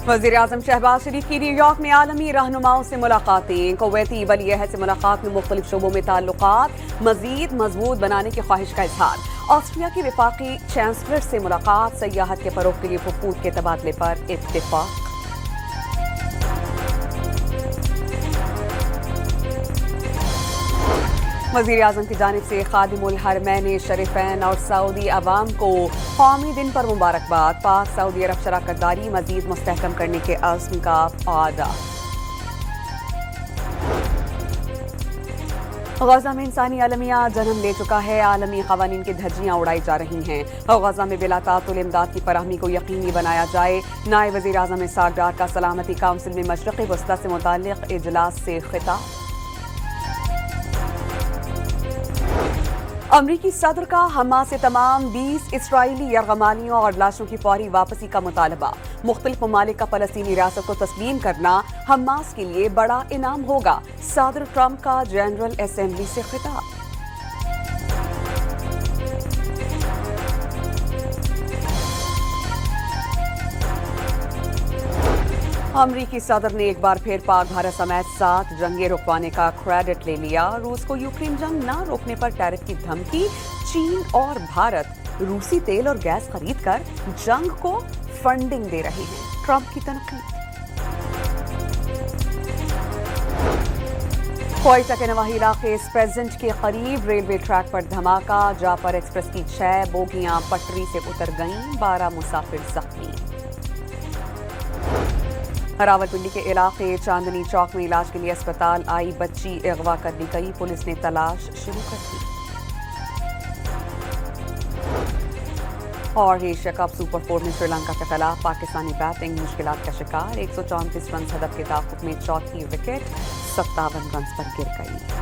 वज़ीर-ए-आज़म शहबाज शरीफ की न्यूयॉर्क में आलमी रहनुमाओं से मुलाकातें। कुवैती वली-ए-अहद से मुलाकात में मुख्तलिफ शोबों में ताल्लुकात मजीद मजबूत बनाने की ख्वाहिश का इजहार। ऑस्ट्रिया की वफाकी चांसलर से मुलाकात। सयाहत के फरोग के लिए वफूद के तबादले पर इत्तेफाक। वज़ीर-ए-आज़म की जानिब से खादिमुल हरमैन शरीफैन और सऊदी अवाम को कौमी दिन पर मुबारकबाद। पाक सऊदी अरब शराकतदारी मजीद मुस्तहकम करने के अज़्म का वादा। गजा में इंसानी अलमिया जन्म ले चुका है। आलमी क़वानीन की धज्जियां उड़ाई जा रही हैं। गजा में बिला तातुल इमदाद की फराहमी को यकीनी बनाया जाए। नायब वज़ीर-ए-आज़म इसहाक डार का सलामती काउंसिल में मशरिक़ी वस्ता से मुताल्लिक़ इजलास से खिताब। अमरीकी सदर का हमास से तमाम 20 इसराइली यरगमालियों और लाशों की फौरी वापसी का मुतालबा। मुख्तलिफ ममालिक का फ़लस्तीनी रियासत को तस्लीम करना हमास के लिए बड़ा इनाम होगा। सदर ट्रंप का जनरल असेंबली से खिताब। अमरीकी सदर ने एक बार फिर पाक भारत समेत 7 जंगें रुकवाने का क्रेडिट ले लिया। रूस को यूक्रेन जंग न रोकने पर टैरिफ की धमकी। चीन और भारत रूसी तेल और गैस खरीद कर जंग को फंडिंग दे रहे हैं। ट्रंप की तनकीद। क्वेटा के नवाही इलाके प्रेजेंट के करीब रेलवे ट्रैक पर धमाका। जाफर एक्सप्रेस की 6 बोगियां पटरी से उतर गईं। 12 मुसाफिर जख्मी। रावलपिंडी के इलाके चांदनी चौक में इलाज के लिए अस्पताल आई बच्ची अगवा कर ली गई। पुलिस ने तलाश शुरू कर दी। और एशिया कप सुपर 4 में श्रीलंका के खिलाफ पाकिस्तानी बैटिंग मुश्किलात का शिकार। 134 रन हदफ के ताक़ुब में चौथी विकेट 57 रन पर गिर गई।